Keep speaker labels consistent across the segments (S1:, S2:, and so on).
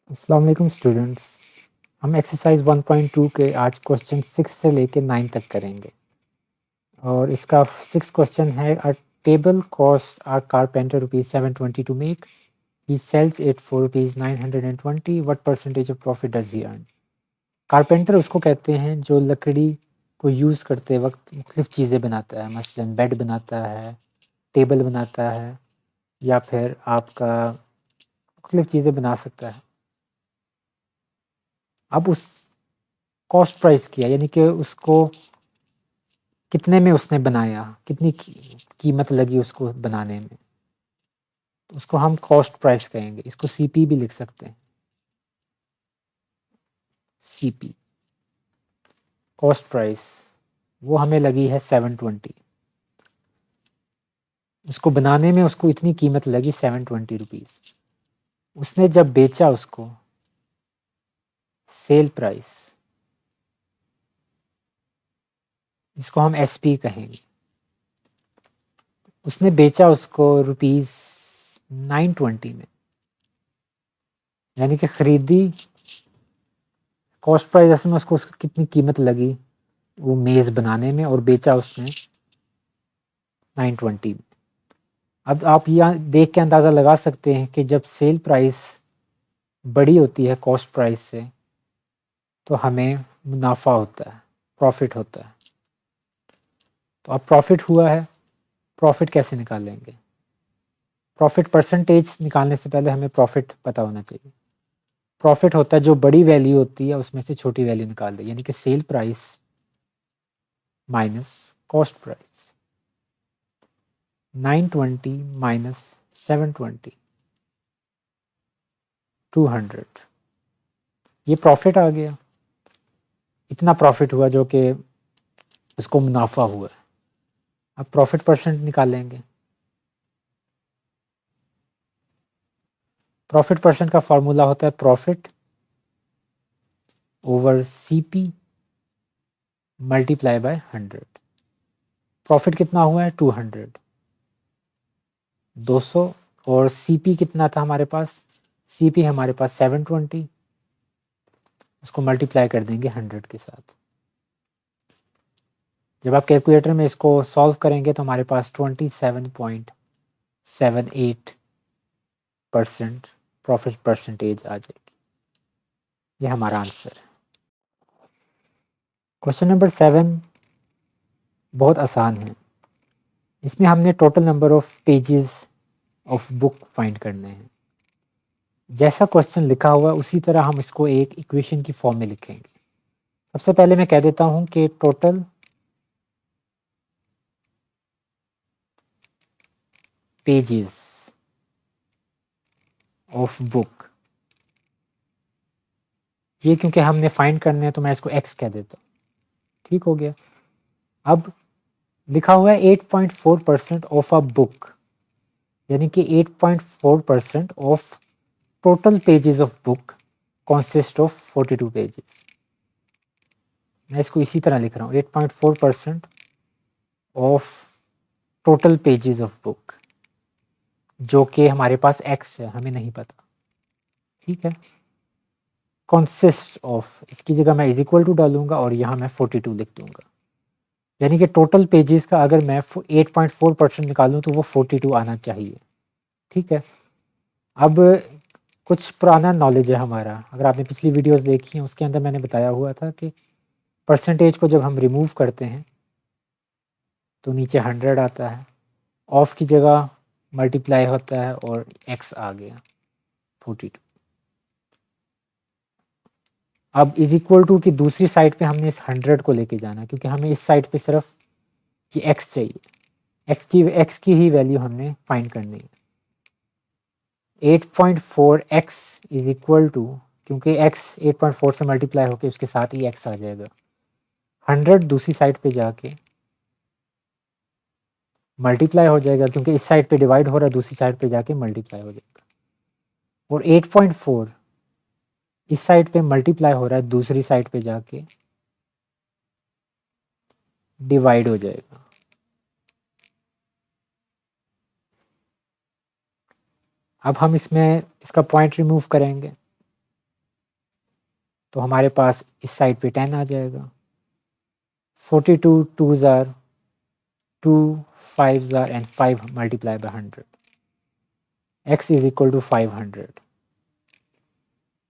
S1: अस्सलाम वालेकुम स्टूडेंट्स। हम एक्सरसाइज 1.2 के आज क्वेश्चन 6 से लेके 9 तक करेंगे और इसका 6 क्वेश्चन है a table cost are carpenter ₹720 to make, he sells it for ₹920, what percentage of profit does he earn. Carpenter उसको कहते हैं जो लकड़ी को यूज़ करते वक्त मुख्तलिफ चीज़ें बनाता है, मसलन बेड बनाता है, टेबल बनाता है या फिर आपका मुख्तलिफ चीज़ें बना सकता है। अब उस कॉस्ट प्राइस किया यानी कि उसको कितने में उसने बनाया, कितनी कीमत लगी उसको बनाने में, उसको हम कॉस्ट प्राइस कहेंगे। इसको सीपी भी लिख सकते हैं, सीपी कॉस्ट प्राइस। वो हमें लगी है 720। उसको बनाने में उसको इतनी कीमत लगी 720 रुपीज़। उसने जब बेचा उसको, सेल प्राइस, इसको हम एसपी कहेंगे। उसने बेचा उसको ₹920 में, यानी कि खरीदी कॉस्ट प्राइस में उसको कितनी कीमत लगी वो मेज़ बनाने में, और बेचा उसने 920 में। अब आप यहाँ देख के अंदाज़ा लगा सकते हैं कि जब सेल प्राइस बड़ी होती है कॉस्ट प्राइस से तो हमें मुनाफा होता है, प्रॉफिट होता है। तो अब प्रॉफिट हुआ है, प्रॉफिट कैसे निकालेंगे? प्रॉफिट परसेंटेज निकालने से पहले हमें प्रॉफिट पता होना चाहिए। प्रॉफिट होता है जो बड़ी वैल्यू होती है उसमें से छोटी वैल्यू निकाल दे, यानी कि sale price minus cost price. 920 minus 720, 200। ये प्रॉफिट आ गया, इतना प्रॉफिट हुआ जो कि उसको मुनाफा हुआ। अब प्रॉफिट परसेंट निकालेंगे। प्रॉफिट परसेंट का फॉर्मूला होता है profit over CP multiply by 100। Profit कितना हुआ है? 200, 200। और सीपी कितना था हमारे पास? सीपी हमारे पास 720, उसको मल्टीप्लाई कर देंगे 100 के साथ। जब आप कैलकुलेटर में इसको सॉल्व करेंगे तो हमारे पास 27.78% प्रॉफिट परसेंटेज आ जाएगी। ये हमारा आंसर है। क्वेश्चन नंबर 7 बहुत आसान है। इसमें हमने total number of pages of book find करने हैं। जैसा क्वेश्चन लिखा हुआ है उसी तरह हम इसको एक इक्वेशन की फॉर्म में लिखेंगे। सबसे पहले मैं कह देता हूं कि टोटल पेजेस ऑफ बुक, ये क्योंकि हमने फाइंड करने हैं तो मैं इसको एक्स कह देता हूँ। ठीक हो गया। अब लिखा हुआ है 8.4% ऑफ अ बुक, यानी कि 8.4% of total pages of book consist of 42 pages. मैं इसको इसी तरह लिख रहा हूँ, 8.4% of total pages of book, जो कि हमारे पास एक्स है, हमें नहीं पता। ठीक है। कॉन्सिस्ट ऑफ, इसकी जगह मैं इज इक्वल टू डालूंगा और यहाँ मैं 42 लिख दूंगा। यानी कि टोटल पेजेस का अगर मैं 8.4% निकालूं तो वो 42 आना चाहिए। ठीक है। अब कुछ पुराना नॉलेज है हमारा, अगर आपने पिछली वीडियोस देखी हैं उसके अंदर मैंने बताया हुआ था कि परसेंटेज को जब हम रिमूव करते हैं तो नीचे 100 आता है, ऑफ की जगह मल्टीप्लाई होता है और एक्स आ गया 42। अब इज इक्वल टू की दूसरी साइड पे हमने इस 100 को लेके जाना, क्योंकि हमें इस साइड पे सिर्फ ये एक्स चाहिए। एक्स की ही वैल्यू हमने फाइंड करनी है। 8.4 एक्स इज इक्वल टू, क्योंकि एक्स 8.4 से मल्टीप्लाई होकर उसके साथ ही एक्स आ जाएगा, 100 दूसरी साइड पे जाके मल्टीप्लाई हो जाएगा, क्योंकि इस साइड पे डिवाइड हो रहा है, दूसरी साइड पे जाके मल्टीप्लाई हो जाएगा। और 8.4 इस साइड पे मल्टीप्लाई हो रहा है, दूसरी साइड पे जाके डिवाइड हो जाएगा। अब हम इसमें इसका पॉइंट रिमूव करेंगे। तो हमारे पास इस साइड पे 10 आ जाएगा। 42 2s are 2 5s are and 5 multiplied by 100, x is equal to 500।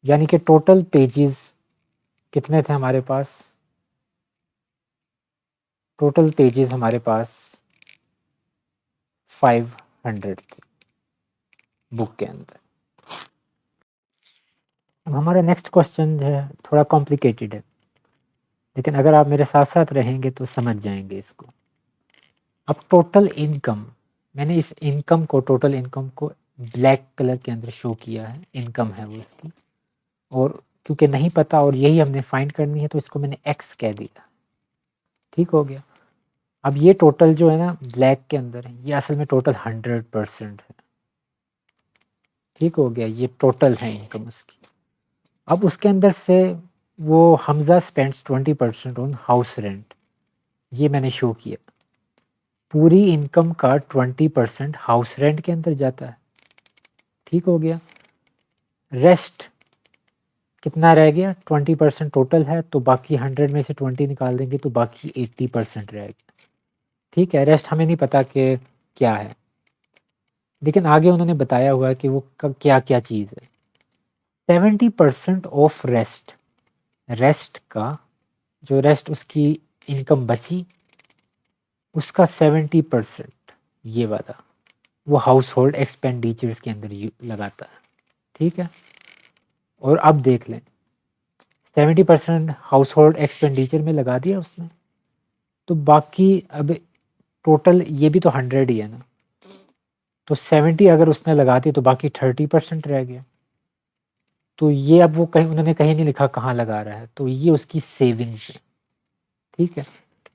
S1: यानी कि टोटल पेजेस कितने थे हमारे पास? टोटल पेजेस हमारे पास 500 थे बुक के अंदर। अब हमारा नेक्स्ट क्वेश्चन जो है थोड़ा कॉम्प्लिकेटेड है, लेकिन अगर आप मेरे साथ साथ रहेंगे तो समझ जाएंगे इसको। अब टोटल इनकम, मैंने इस इनकम को, टोटल इनकम को ब्लैक कलर के अंदर शो किया है, इनकम है वो इसकी, और क्योंकि नहीं पता और यही हमने फाइंड करनी है तो इसको मैंने एक्स कह दिया। ठीक हो गया। अब ये टोटल जो है ना ब्लैक के अंदर है, ये असल में टोटल 100% है। ठीक हो गया, ये टोटल है इनकम उसकी। अब उसके अंदर से वो Hamza spends 20% on house rent, ये मैंने शो किया। पूरी इनकम का 20% हाउस रेंट के अंदर जाता है। ठीक हो गया। रेस्ट कितना रह गया? 20% टोटल है, तो बाकी 100 में से 20 निकाल देंगे तो बाकी 80% रह गया। ठीक है, रेस्ट हमें नहीं पता कि क्या है, लेकिन आगे उन्होंने बताया हुआ है कि वो क्या क्या चीज़ है। 70% ऑफ रेस्ट, रेस्ट का जो रेस्ट उसकी इनकम बची उसका 70% ये वाला वो हाउस होल्ड एक्सपेंडिचर्स के अंदर लगाता है। ठीक है, और अब देख लें 70% हाउस होल्ड एक्सपेंडिचर में लगा दिया उसने, तो बाकी अब टोटल ये भी तो 100 ही है ना, तो 70 अगर उसने लगा दी तो बाकी 30% रह गया। तो ये अब वो कहीं उन्होंने कहीं नहीं लिखा कहाँ लगा रहा है, तो ये उसकी सेविंग्स है। ठीक है,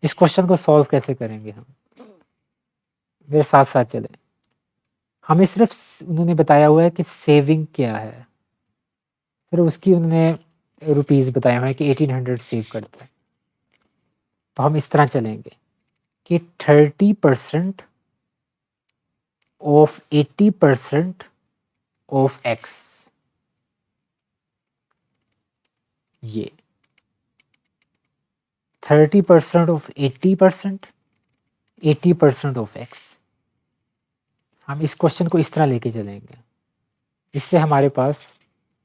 S1: इस क्वेश्चन को सॉल्व कैसे करेंगे हम, मेरे साथ साथ चले। हमें सिर्फ उन्होंने बताया हुआ है कि सेविंग क्या है, फिर उसकी उन्होंने रुपीज़ बताया हुआ है कि 1800 सेव करता है। तो हम इस तरह चलेंगे कि 30% ऑफ 80% ऑफ एक्स, ये 30% ऑफ 80%, 80% ऑफ एक्स। हम इस क्वेश्चन को इस तरह लेके चलेंगे, इससे हमारे पास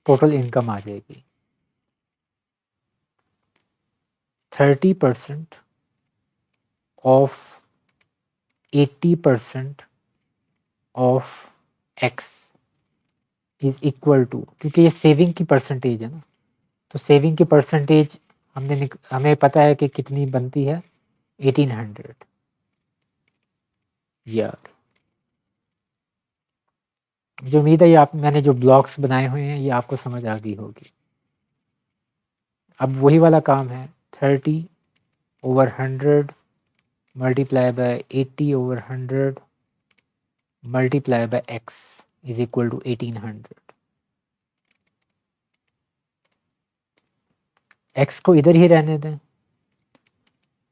S1: टोटल इनकम आ जाएगी। 30% of 80% of x is equal to, क्योंकि ये सेविंग की परसेंटेज है ना, तो सेविंग की परसेंटेज हमें पता है कि कितनी बनती है, 1800। ये मुझे उम्मीद है ये आप, मैंने जो ब्लॉक्स बनाए हुए हैं ये आपको समझ आ गई होगी। अब वही वाला काम है, 30/100 multiply by 80/100 multiply by x is equal to 1800। X को इधर ही रहने दें,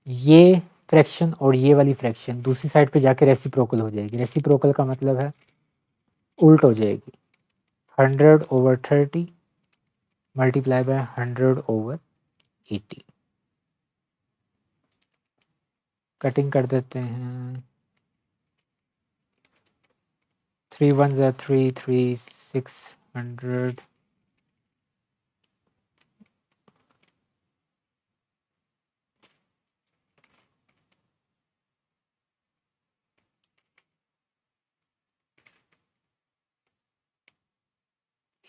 S1: ये फ्रैक्शन और ये वाली फ्रैक्शन दूसरी साइड पे जाके रेसिप्रोकल हो जाएगी। रेसिप्रोकल का मतलब है उल्ट हो जाएगी, 100/30 मल्टीप्लाई बाय 100/80। कटिंग कर देते हैं, 3 1s are 3 3 600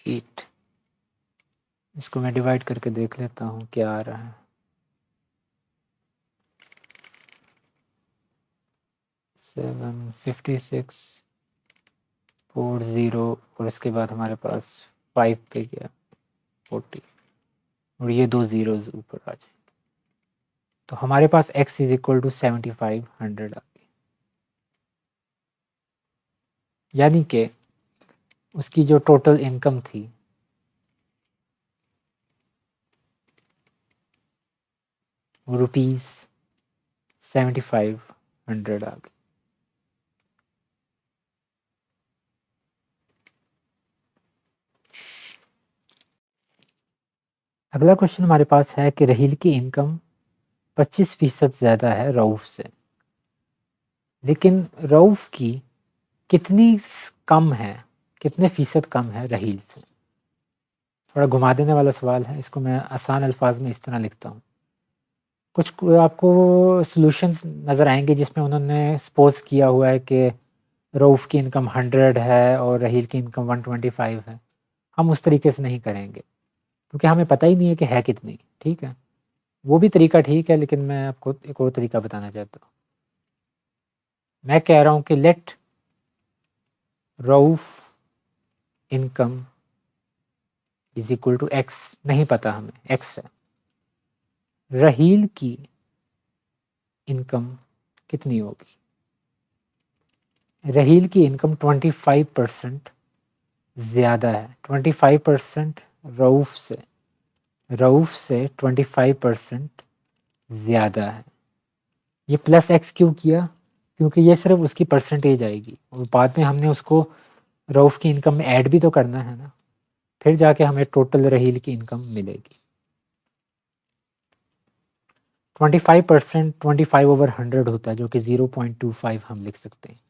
S1: 8। इसको मैं डिवाइड करके देख लेता हूँ क्या आ रहा है। 75640 और इसके बाद हमारे पास 5 पे गया 40 और ये 2 zeros ऊपर आ जाए, तो हमारे पास x इज इक्वल टू 7500 आ गई। यानी कि उसकी जो टोटल इनकम थी वो ₹7500 आ गई। अगला क्वेश्चन हमारे पास है कि रहील की इनकम 25% ज़्यादा है रऊफ से, लेकिन रऊफ की कितनी कम है, कितने फीसद कम है रहील से। थोड़ा घुमा देने वाला सवाल है, इसको मैं आसान अल्फाज में इस तरह लिखता हूँ। कुछ आपको सॉल्यूशंस नज़र आएंगे जिसमें उन्होंने सपोज किया हुआ है कि रऊफ की इनकम 100 है और रहील की इनकम 125 है। हम उस तरीके से नहीं करेंगे क्योंकि हमें पता ही नहीं है कि है कितनी। ठीक है, वो भी तरीका ठीक है, लेकिन मैं आपको एक और तरीका बताना चाहता हूँ। मैं कह रहा हूँ कि लेट रऊफ income is equal to x, नहीं पता हमें, एक्स है। रहील की इनकम कितनी होगी? रहील की इनकम 25% ज़्यादा है, 25% रऊफ से, रऊफ से 25% ज़्यादा है। ये प्लस एक्स क्यों किया? क्योंकि ये सिर्फ उसकी परसेंटेज आएगी और बाद में हमने उसको रऊफ की इनकम में ऐड भी तो करना है ना, फिर जाके हमें टोटल रहील की इनकम मिलेगी। 25% 25/100 होता है, जो कि 0.25 हम लिख सकते हैं,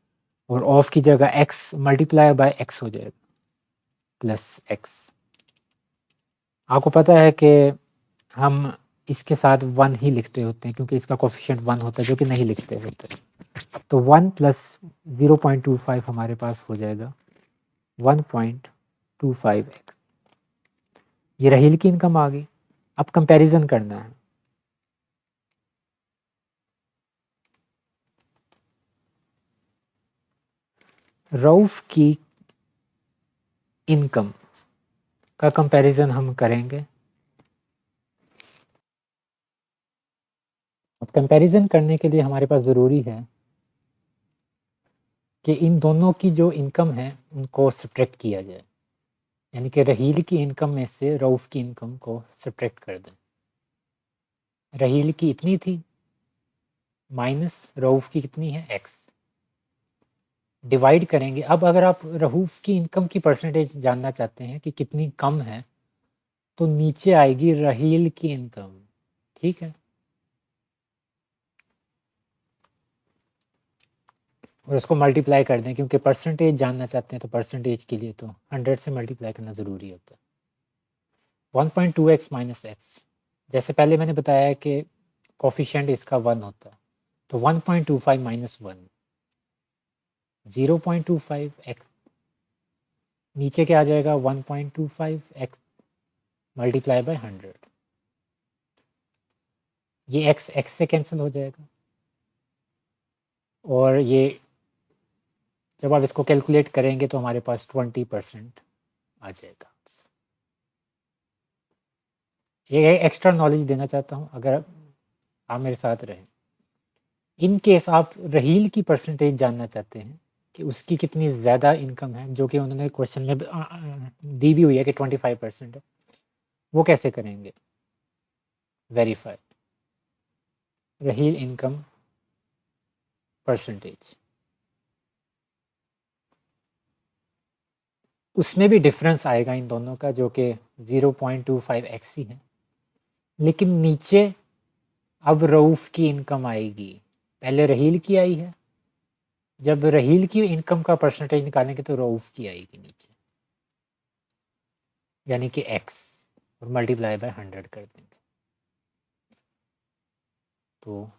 S1: और ऑफ की जगह एक्स मल्टीप्लाई बाय एक्स हो जाएगा, प्लस एक्स। आपको पता है कि हम इसके साथ 1 ही लिखते होते हैं क्योंकि इसका कोफिशिएंट 1 होता है, जो कि नहीं लिखते होते। तो 1 प्लस 0.25 हमारे पास हो जाएगा 1.25x। ये रहील की इनकम आ गई। अब कंपैरिजन करना है। रऊफ की इनकम का कंपैरिजन हम करेंगे। अब कंपैरिजन करने के लिए हमारे पास ज़रूरी है कि इन दोनों की जो इनकम है उनको सब्ट्रैक्ट किया जाए, यानी कि रहील की इनकम में से रऊफ की इनकम को सब्ट्रैक्ट कर दें। रहील की इतनी थी माइनस रऊफ की कितनी है, एक्स, डिवाइड करेंगे। अब अगर आप रऊफ की इनकम की परसेंटेज जानना चाहते हैं कि कितनी कम है, तो नीचे आएगी रहील की इनकम। ठीक है, और उसको मल्टीप्लाई कर दें, क्योंकि परसेंटेज जानना चाहते हैं तो परसेंटेज के लिए तो 100 से मल्टीप्लाई करना ज़रूरी होता है। 1.2x माइनस एक्स, जैसे पहले मैंने बताया कि कोफिशिएंट इसका 1 होता है, तो 1.25 माइनस 1 0.25x, नीचे क्या आ जाएगा 1.25x मल्टीप्लाई बाय 100। ये x x से कैंसिल हो जाएगा, और ये जब आप इसको कैलकुलेट करेंगे तो हमारे पास 20% आ जाएगा। ये एक्स्ट्रा नॉलेज देना चाहता हूँ, अगर आप मेरे साथ रहें। इन केस आप रहील की परसेंटेज जानना चाहते हैं कि उसकी कितनी ज़्यादा इनकम है, जो कि उन्होंने क्वेश्चन में दी भी हुई है कि 25% है, वो कैसे करेंगे? वेरीफाई रहील इनकम परसेंटेज, उसमें भी डिफरेंस आएगा इन दोनों का, जो कि 0.25x ही है, लेकिन नीचे अब रऊफ की इनकम आएगी। पहले रहील की आई है, जब रहील की इनकम का परसेंटेज निकालेंगे तो रऊफ की आएगी नीचे, यानी कि x, और मल्टीप्लाई बाय 100 कर देंगे, तो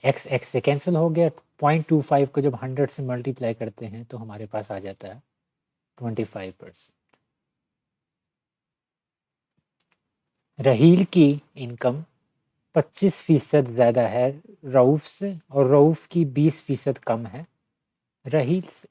S1: x x से कैंसिल हो गया। 0.25 को जब 100 से मल्टीप्लाई करते हैं तो हमारे पास आ जाता है 25%। रहील की इनकम 25% ज़्यादा है रऊफ से, और रऊफ की 20% कम है रहील से।